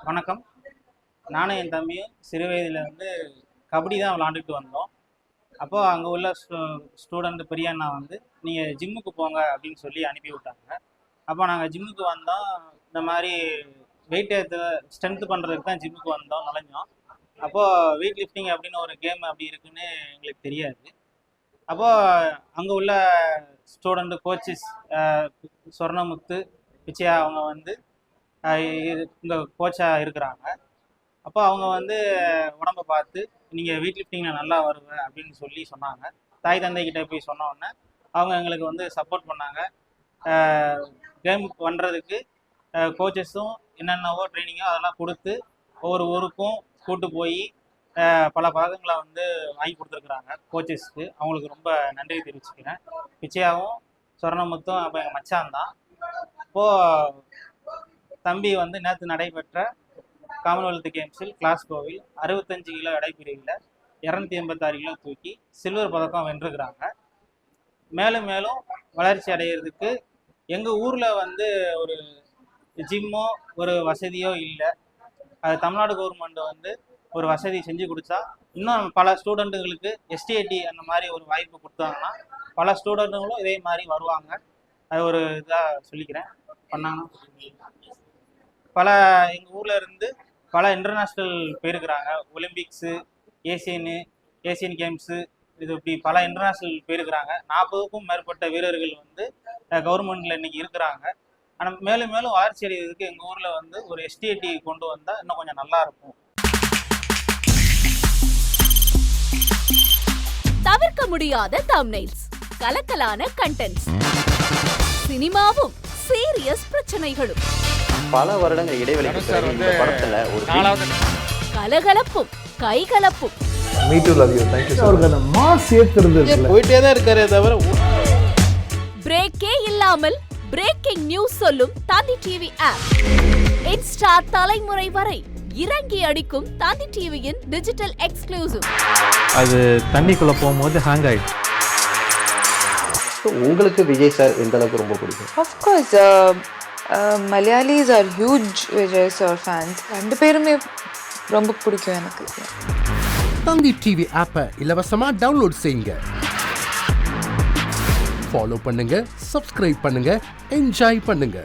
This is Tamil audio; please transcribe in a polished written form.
வணக்கம். நானும் என் தம்பியும் சிறு வயதில் கபடி தான் விளாண்டுட்டு வந்தோம். அப்போது அங்கே உள்ள ஸ்டூடெண்ட் பெரிய அண்ணா நீங்கள் ஜிம்முக்கு போங்க அப்படின்னு சொல்லி அனுப்பி விட்டாங்க. அப்போ நாங்கள் ஜிம்முக்கு வந்தோம். இந்த மாதிரி வெயிட் ஸ்ட்ரென்த் பண்ணுறதுக்கு தான் ஜிம்முக்கு வந்தோம், நுழைஞ்சோம். அப்போது வெயிட் லிஃப்டிங் அப்படின்னு ஒரு கேம் அப்படி இருக்குன்னு எங்களுக்கு தெரியாது. அப்போது அங்கே உள்ள ஸ்டூடெண்ட்டு கோச்சஸ் சொர்ணமுத்து, பிச்சையா அவங்க இங்கே கோச்சாக இருக்கிறாங்க. அப்போ அவங்க உடம்பை பார்த்து நீங்கள் வெயிட் லிஃப்டிங்கில் நல்லா வருவ அப்படின்னு சொல்லி சொன்னாங்க. தாய் தந்தைக்கிட்ட போய் சொன்ன உடனே அவங்க எங்களுக்கு சப்போர்ட் பண்ணாங்க. கேம் பண்ணுறதுக்கு கோச்சஸும் என்னென்னவோ ட்ரைனிங்கோ அதெல்லாம் கொடுத்து ஒவ்வொரு ஊருக்கும் கூட்டு போய் பல பதக்கங்களை வாங்கி கொடுத்துருக்குறாங்க கோச்சஸ்க்கு. அவங்களுக்கு ரொம்ப நன்றி தெரிவிச்சுக்கிறேன். பிச்சையாவும் சொர்ணமுத்தும் அப்போ எங்கள் மச்சான் தான். இப்போது தம்பி நேற்று நடைபெற்ற காமன்வெல்த் கேம்ஸில் கிளாஸ்கோவில் 65 கிலோ எடைப்பிரிவில் 286 கிலோ தூக்கி சில்வர் பதக்கம் வென்றுக்கிறாங்க. மேலும் மேலும் வளர்ச்சி அடைகிறதுக்கு எங்கள் ஊரில் ஒரு ஜிம்மோ ஒரு வசதியோ இல்லை. அது தமிழ்நாடு கவர்மெண்ட் ஒரு வசதி செஞ்சு கொடுத்தா இன்னும் பல ஸ்டூடெண்ட்டுங்களுக்கு எஸ்டிஐடி அந்த மாதிரி ஒரு வாய்ப்பு கொடுத்தாங்கன்னா பல ஸ்டூடெண்ட்டுங்களும் இதே மாதிரி வருவாங்க. அது ஒரு இதாக சொல்லிக்கிறேன். பண்ணாங்கன்னா எங்கள் ஊரில் இருந்து பல இன்டர்நேஷ்னல் போயிருக்கிறாங்க. ஒலிம்பிக்ஸு, ஏசியன் கேம்ஸு, இது இப்படி பல இன்டர்நேஷ்னல் போயிருக்கிறாங்க. 40க்கும் மேற்பட்ட வீரர்கள் கவர்மெண்ட்டில் இன்றைக்கி இருக்கிறாங்க. ஆனால் மேலும் மேலும் வளர்ச்சி அடைகிறதுக்கு எங்கள் ஊரில் ஒரு எஸ்டிஐடி கொண்டு வந்தால் இன்னும் கொஞ்சம் நல்லாயிருக்கும். தவிர்க்க முடியாத தம்ப்நெயில்ஸ், கலக்கலான கண்டென்ட்ஸ், சினிமாவும் சீரியஸ் பிரச்சனைகளும், பல வருடங்கள் இடைவெளிக்கு பிறகு இந்த படத்துல ஒரு கலகலப்பும் கைகலப்பும், போயிட்டே தான் இருக்காரே தவிர பிரேக்கே இல்லாமல் பிரேக்கிங் நியூஸ் சொல்லும் தந்தி டிவி ஆப். இன்ஸ்டா தலைமுறை வரை இறங்கி அடிக்கும் தந்தி டிவியின் டிஜிட்டல் எக்ஸ்க்ளூசிவ். அது தண்ணிக்குள்ள போகும்போது ஹேங் ஆயிடுச்சு. உங்களுக்கு விஜய் சார் எந்த அளவுக்கு ரொம்ப பிடிக்கும்? Of course, Malayalis are huge Vijay sir fans. ரெண்டு பேருமே ரொம்ப பிடிக்கும் எனக்கு. தந்தி டிவி ஆப்பை இலவசமா டவுன்லோட் செய்யுங்க. ஃபாலோ பண்ணுங்க, சப்ஸ்கிரைப் பண்ணுங்க, என்ஜாய் பண்ணுங்க.